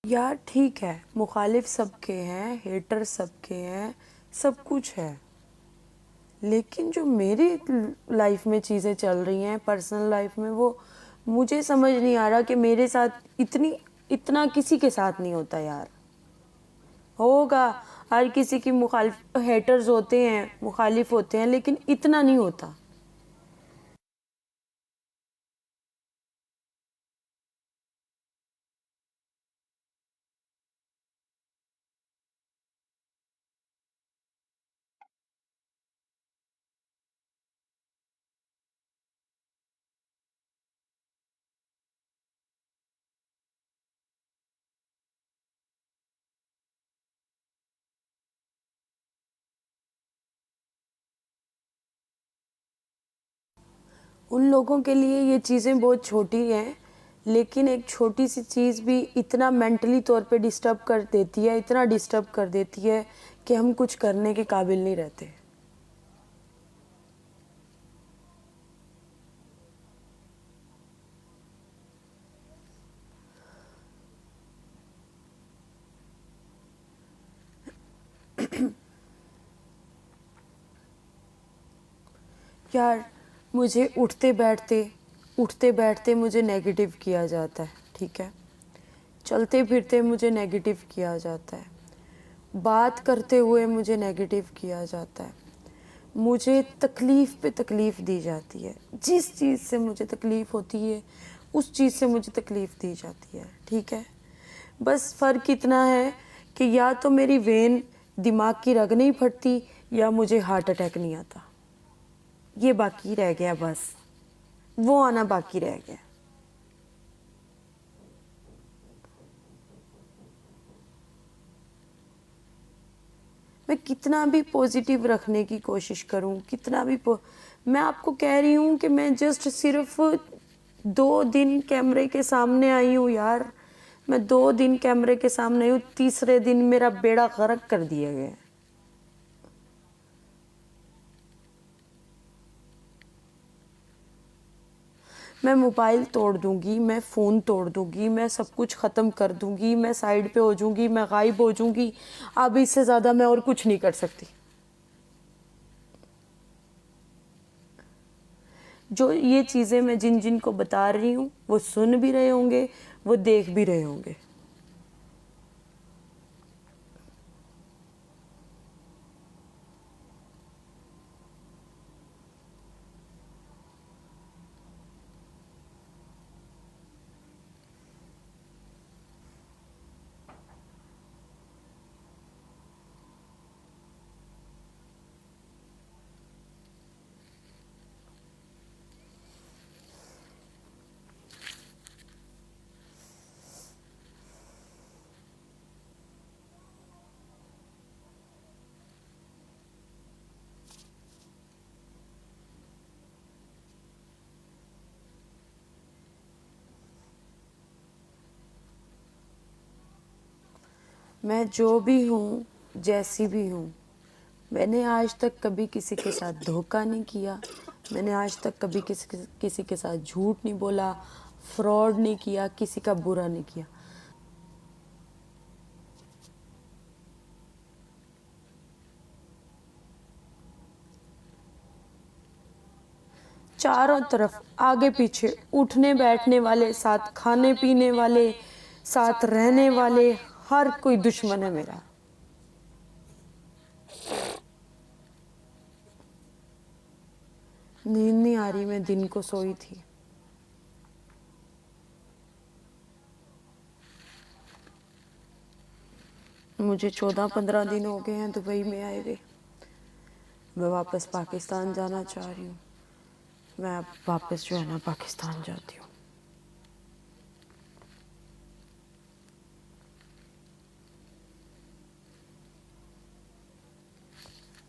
यार ठीक है, मुखालिफ सबके हैं, हेटर सबके हैं, सब कुछ है, लेकिन जो मेरी लाइफ में चीज़ें चल रही हैं पर्सनल लाइफ में, वो मुझे समझ नहीं आ रहा कि मेरे साथ इतना किसी के साथ नहीं होता यार। होगा, हर किसी की मुखालिफ हेटर्स होते हैं, मुखालिफ होते हैं, लेकिन इतना नहीं होता। उन लोगों के लिए ये चीज़ें बहुत छोटी हैं, लेकिन एक छोटी सी चीज़ भी इतना मेंटली तौर पे डिस्टर्ब कर देती है, इतना डिस्टर्ब कर देती है कि हम कुछ करने के काबिल नहीं रहते। यार, मुझे उठते बैठते मुझे नेगेटिव किया जाता है, ठीक है। चलते फिरते मुझे नेगेटिव किया जाता है, बात करते हुए मुझे नेगेटिव किया जाता है, मुझे तकलीफ़ पे तकलीफ़ दी जाती है। जिस चीज़ से मुझे तकलीफ़ होती है उस चीज़ से मुझे तकलीफ़ दी जाती है, ठीक है। बस फ़र्क इतना है कि या तो मेरी वेन दिमाग की रग नहीं फटती या मुझे हार्ट अटैक नहीं आता। ये बाकी रह गया, बस वो आना बाकी रह गया। मैं कितना भी पॉजिटिव रखने की कोशिश करूं, मैं आपको कह रही हूं कि मैं जस्ट सिर्फ 2 दिन कैमरे के सामने आई हूं यार। मैं 2 दिन कैमरे के सामने आई हूं, तीसरे दिन मेरा बेड़ा गर्क कर दिया गया। मैं मोबाइल तोड़ दूंगी, मैं फ़ोन तोड़ दूंगी, मैं सब कुछ ख़त्म कर दूंगी, मैं साइड पे हो जाऊंगी, मैं गायब हो जाऊंगी। अब इससे ज़्यादा मैं और कुछ नहीं कर सकती। जो ये चीज़ें मैं जिन जिन को बता रही हूँ वो सुन भी रहे होंगे, वो देख भी रहे होंगे। मैं जो भी हूँ, जैसी भी हूँ, मैंने आज तक कभी किसी के साथ धोखा नहीं किया। मैंने आज तक कभी किसी के साथ झूठ नहीं बोला, फ्रॉड नहीं किया, किसी का बुरा नहीं किया। चारों तरफ, आगे पीछे, उठने बैठने वाले, साथ खाने पीने वाले, साथ रहने वाले, हर कोई दुश्मन है मेरा। नींद नहीं आ रही, मैं दिन को सोई थी। मुझे 14-15 दिन हो गए हैं दुबई में आए हुए। मैं वापस पाकिस्तान जाना चाह रही हूँ। मैं अब वापस जो है ना पाकिस्तान जाती हूँ।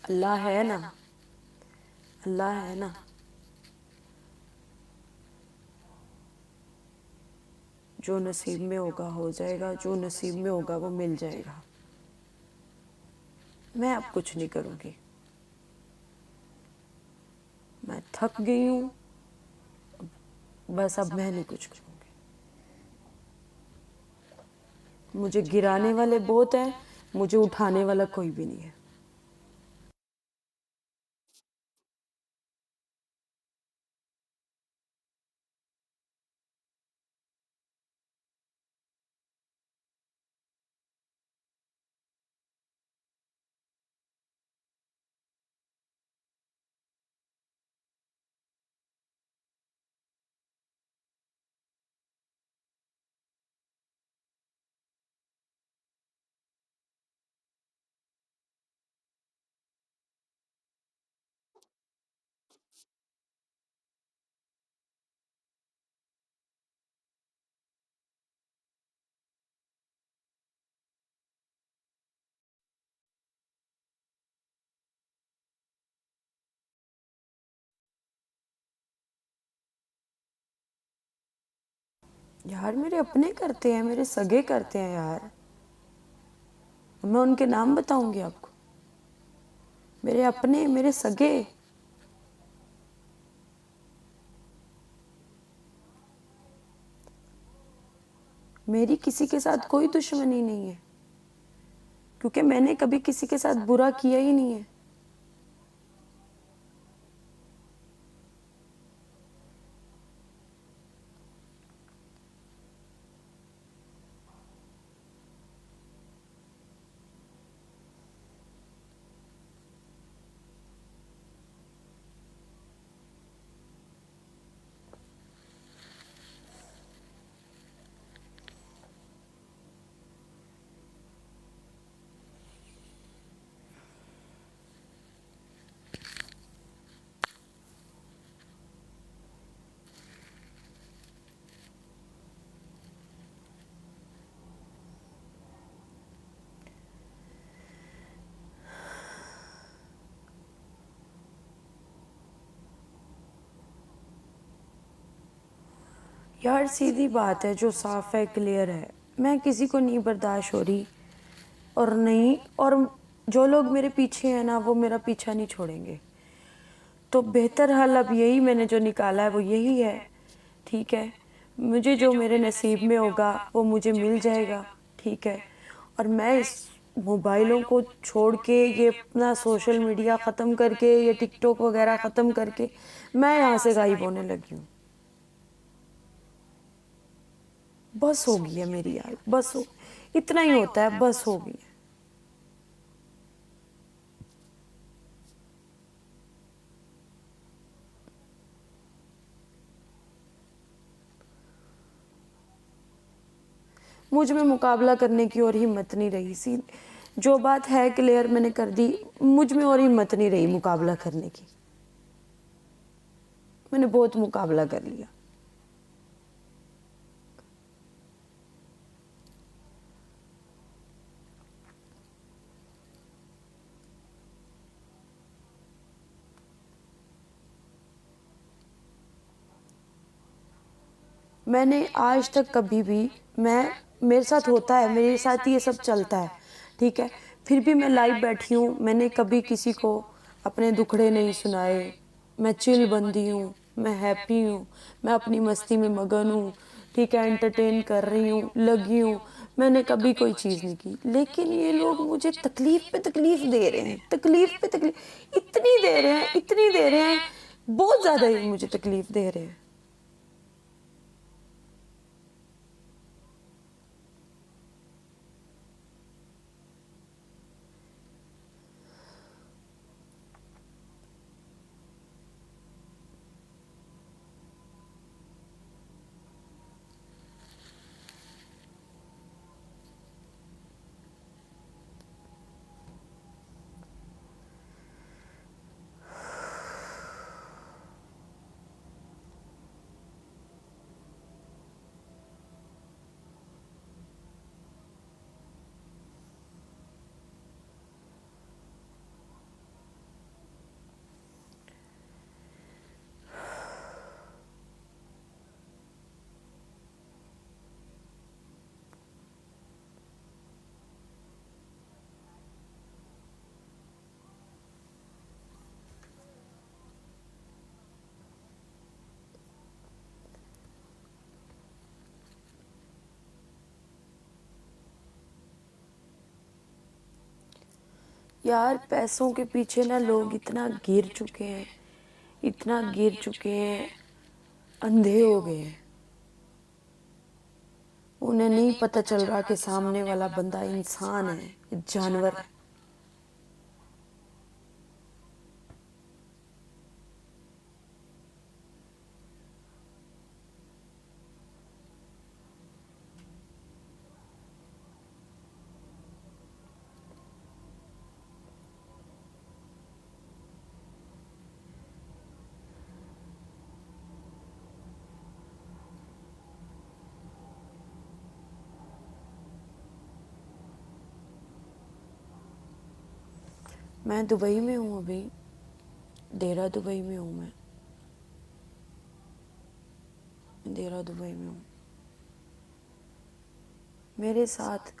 अल्लाह है ना, अल्लाह है ना। जो नसीब में होगा हो जाएगा, जो नसीब में होगा वो मिल जाएगा। मैं अब कुछ नहीं करूँगी, मैं थक गई हूँ। बस अब मैं नहीं कुछ करूँगी। मुझे गिराने वाले बहुत हैं, मुझे उठाने वाला कोई भी नहीं है। यार मेरे अपने करते हैं, मेरे सगे करते हैं यार। मैं उनके नाम बताऊंगी आपको? मेरे अपने, मेरे सगे। मेरी किसी के साथ कोई दुश्मनी नहीं है, क्योंकि मैंने कभी किसी के साथ बुरा किया ही नहीं है। यार सीधी बात है, जो साफ है, क्लियर है, मैं किसी को नहीं बर्दाश्त हो रही। और नहीं, और जो लोग मेरे पीछे हैं ना, वो मेरा पीछा नहीं छोड़ेंगे। तो बेहतर हल अब यही मैंने जो निकाला है वो यही है। ठीक है, मुझे जो मेरे नसीब में होगा वो मुझे मिल जाएगा। ठीक है, और मैं इस मोबाइलों को छोड़ के, ये अपना सोशल मीडिया ख़त्म करके, ये टिकटॉक वगैरह ख़त्म करके मैं यहाँ से गायब होने लगी हूँ। बस हो गई है मेरी यार, बस हो, इतना ही होता है, बस हो गई है। मुझ में मुकाबला करने की और हिम्मत नहीं रही। सी जो बात है क्लियर मैंने कर दी, मुझ में और हिम्मत नहीं रही मुकाबला करने की। मैंने बहुत मुकाबला कर लिया। मैंने आज तक कभी भी, मैं, मेरे साथ होता है, मेरे साथ ये सब चलता है, ठीक है, फिर भी मैं लाइव बैठी हूँ। मैंने कभी किसी को अपने दुखड़े नहीं सुनाए। मैं चिल बंदी हूँ, मैं हैप्पी हूँ, मैं अपनी मस्ती में मगन हूँ। ठीक है, एंटरटेन कर रही हूँ, लगी हूँ। मैंने कभी कोई चीज़ नहीं की, लेकिन ये लोग मुझे तकलीफ पे तकलीफ दे रहे हैं, तकलीफ पे तकलीफ इतनी दे रहे हैं, इतनी दे रहे हैं, बहुत ज़्यादा ही मुझे तकलीफ दे रहे हैं। यार पैसों के पीछे ना लोग इतना गिर चुके हैं, इतना गिर चुके हैं, अंधे हो गए हैं। उन्हें नहीं पता चल रहा कि सामने वाला बंदा इंसान है, जानवर है। मैं दुबई में हूँ अभी, देहरा दुबई में हूँ मैं देहरा दुबई में हूँ। मेरे साथ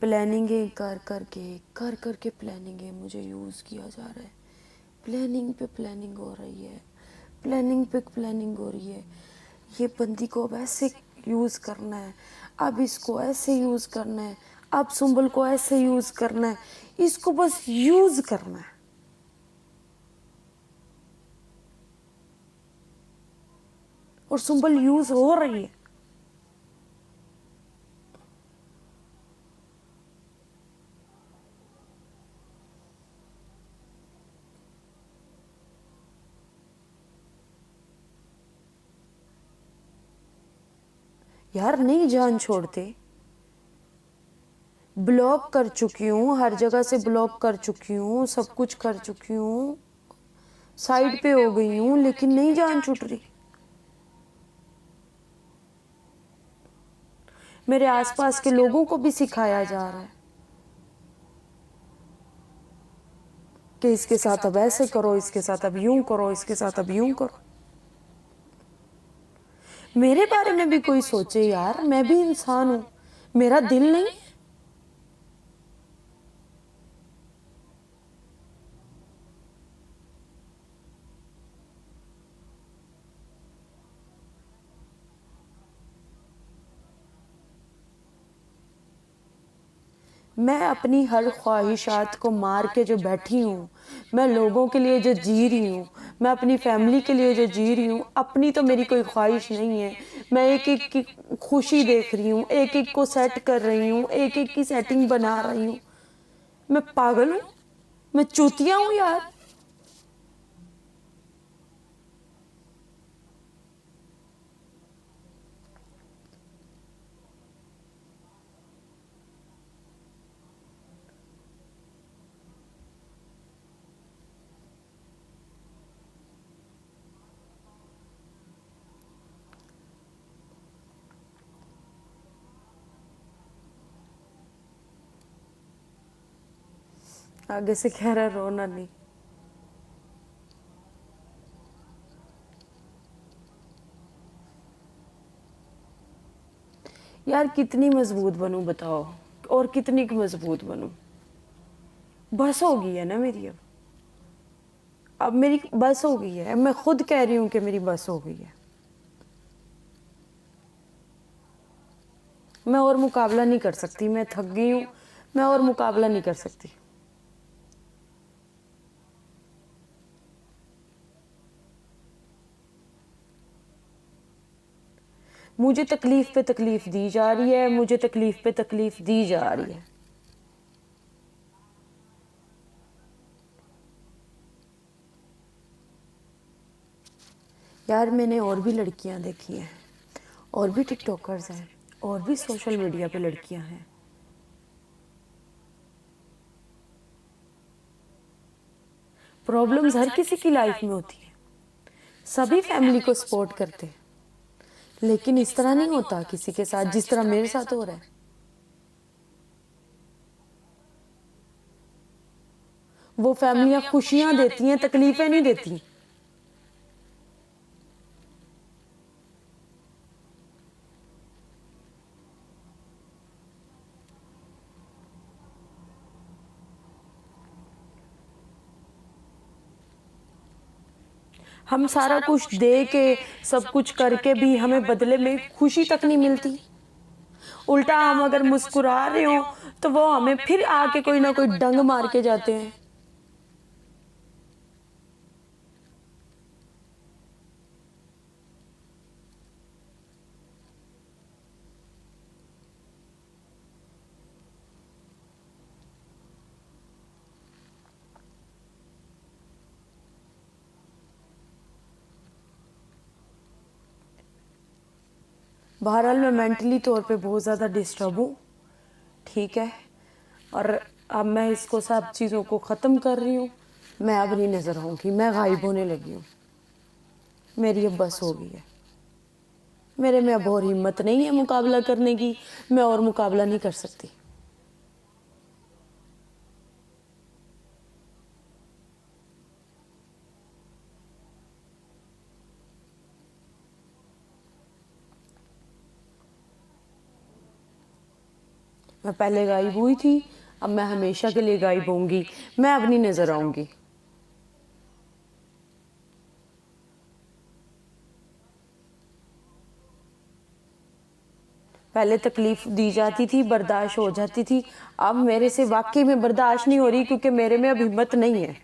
प्लानिंगें कर करके प्लानिंगें मुझे यूज़ किया जा रहा है। प्लानिंग पे प्लानिंग हो रही है, प्लानिंग पे प्लानिंग हो रही है। ये बंदी को अब ऐसे यूज़ करना है, अब इसको ऐसे यूज़ करना है, अब सुंबल को ऐसे यूज़ करना है, इसको बस यूज़ करना है। और सुंबल यूज़ हो रही है। यार नहीं जान छोड़ते, ब्लॉक कर चुकी हूँ, हर जगह से ब्लॉक कर चुकी हूँ, सब कुछ कर चुकी हूँ, साइड पे हो गई हूँ, लेकिन नहीं जान छूट रही। मेरे आसपास के लोगों को भी सिखाया जा रहा है कि इसके साथ अब ऐसे करो, इसके साथ अब यूं करो, इसके साथ अब यूं करो। मेरे बारे में भी कोई सोचे यार, मैं भी इंसान हूं, मेरा दिल नहीं है? मैं अपनी हर ख्वाहिशात को मार के जो बैठी हूँ, मैं लोगों के लिए जो जी रही हूँ, मैं अपनी फैमिली के लिए जो जी रही हूँ, अपनी तो मेरी कोई ख्वाहिश नहीं है। मैं एक एक की खुशी देख रही हूँ, एक एक को सेट कर रही हूँ, एक एक की सेटिंग बना रही हूँ। मैं पागल हूँ? मैं चूतिया हूँ यार? आगे से कह रहा रोना नहीं। यार कितनी मजबूत बनूं बताओ, और कितनी मजबूत बनूं? बस हो गई है ना मेरी। अब मेरी बस हो गई है, मैं खुद कह रही हूँ कि मेरी बस हो गई है। मैं और मुकाबला नहीं कर सकती, मैं थक गई हूँ, मैं और मुकाबला नहीं कर सकती। मुझे तकलीफ पे तकलीफ दी जा रही है, मुझे तकलीफ पे तकलीफ दी जा रही है। यार मैंने और भी लड़कियां देखी हैं, और भी टिकटॉकर्स हैं, और भी सोशल मीडिया पे लड़कियां हैं। प्रॉब्लम्स हर किसी की लाइफ में होती है, सभी फैमिली को सपोर्ट करते हैं, लेकिन इस तरह नहीं होता किसी के साथ जिस तरह मेरे साथ हो रहा है। वो फैमिलियां खुशियां देती हैं, तकलीफें नहीं देती। हम सारा कुछ दे के, सब कुछ करके भी हमें बदले में खुशी तक नहीं मिलती। उल्टा हम अगर मुस्कुरा रहे हो तो वो हमें फिर आके कोई ना कोई डंग मार के जाते हैं। बहरहाल मैं मेंटली तौर पे बहुत ज़्यादा डिस्टर्ब हूँ, ठीक है। और अब मैं इसको सब चीज़ों को ख़त्म कर रही हूँ। मैं अब नहीं नज़र आऊँगी, मैं गायब होने लगी हूँ। मेरी अब बस हो गई है। मेरे में अब और हिम्मत नहीं है मुकाबला करने की। मैं और मुकाबला नहीं कर सकती। मैं पहले गायब हुई थी, अब मैं हमेशा के लिए गायब होंगी। मैं अब नहीं नज़र आऊँगी। पहले तकलीफ दी जाती थी, बर्दाश्त हो जाती थी। अब मेरे से वाकई में बर्दाश्त नहीं हो रही, क्योंकि मेरे में अब हिम्मत नहीं है।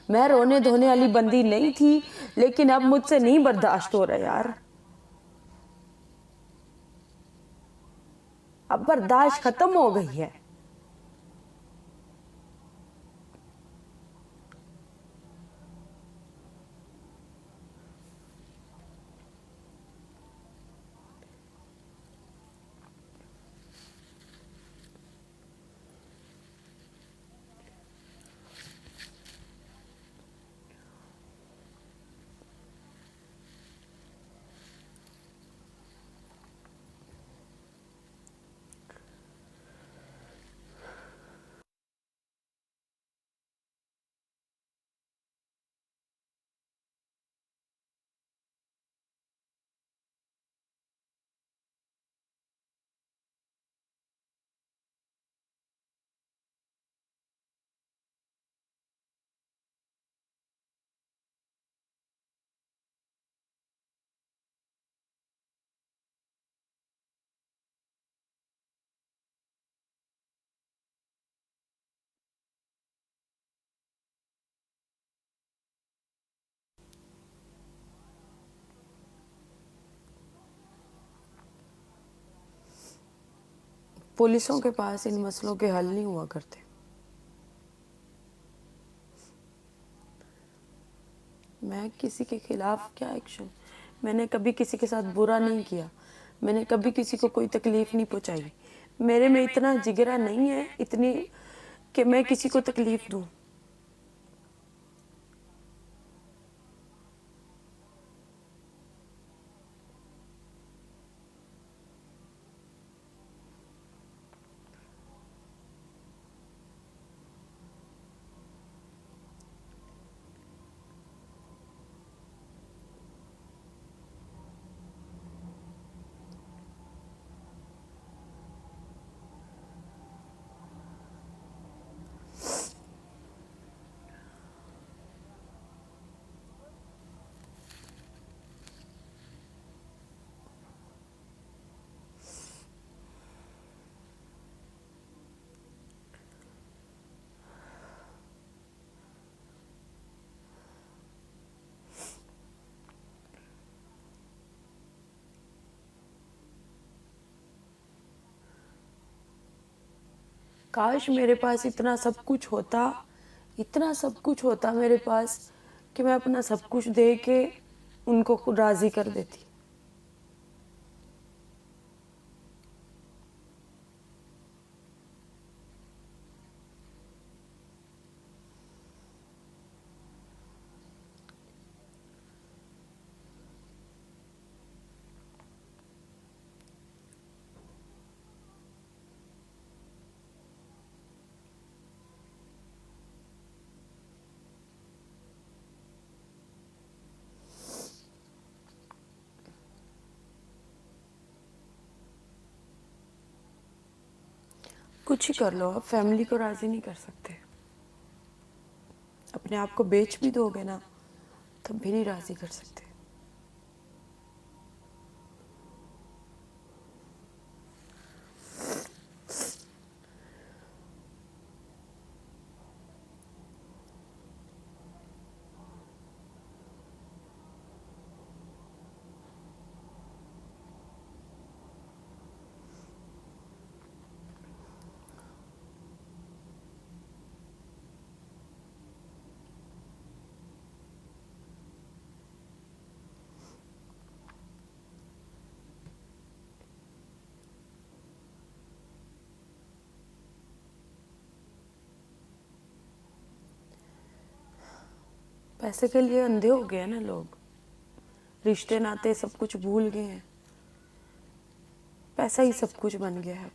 मैं रोने धोने वाली बंदी नहीं थी, लेकिन अब मुझसे नहीं बर्दाश्त हो रहा यार। अब बर्दाश्त खत्म हो गई है। पुलिसों के पास इन मसलों के हल नहीं हुआ करते। मैं किसी के खिलाफ क्या एक्शन, मैंने कभी किसी के साथ बुरा नहीं किया। मैंने कभी किसी को कोई तकलीफ नहीं पहुंचाई। मेरे में इतना जिगरा नहीं है इतनी कि मैं किसी को तकलीफ दूं। काश मेरे पास इतना सब कुछ होता, इतना सब कुछ होता मेरे पास कि मैं अपना सब कुछ दे के उनको राज़ी कर देती। कुछ ही कर लो, आप फैमिली को राज़ी नहीं कर सकते। अपने आप को बेच भी दोगे ना, तब भी नहीं राज़ी कर सकते। पैसे के लिए अंधे हो गए हैं ना लोग, रिश्ते नाते सब कुछ भूल गए हैं, पैसा ही सब कुछ बन गया है।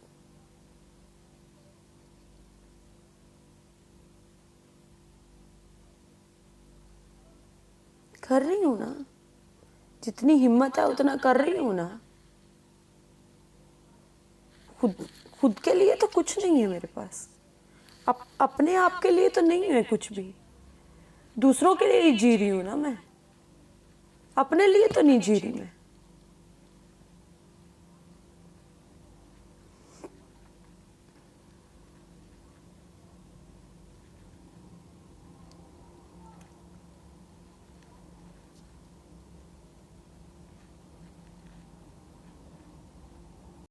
कर रही हूँ ना, जितनी हिम्मत है उतना कर रही हूँ ना। खुद खुद के लिए तो कुछ नहीं है मेरे पास, अपने आप के लिए तो नहीं है कुछ भी। दूसरों के लिए ही जी रही हूँ ना मैं, अपने लिए तो नहीं जी रही मैं।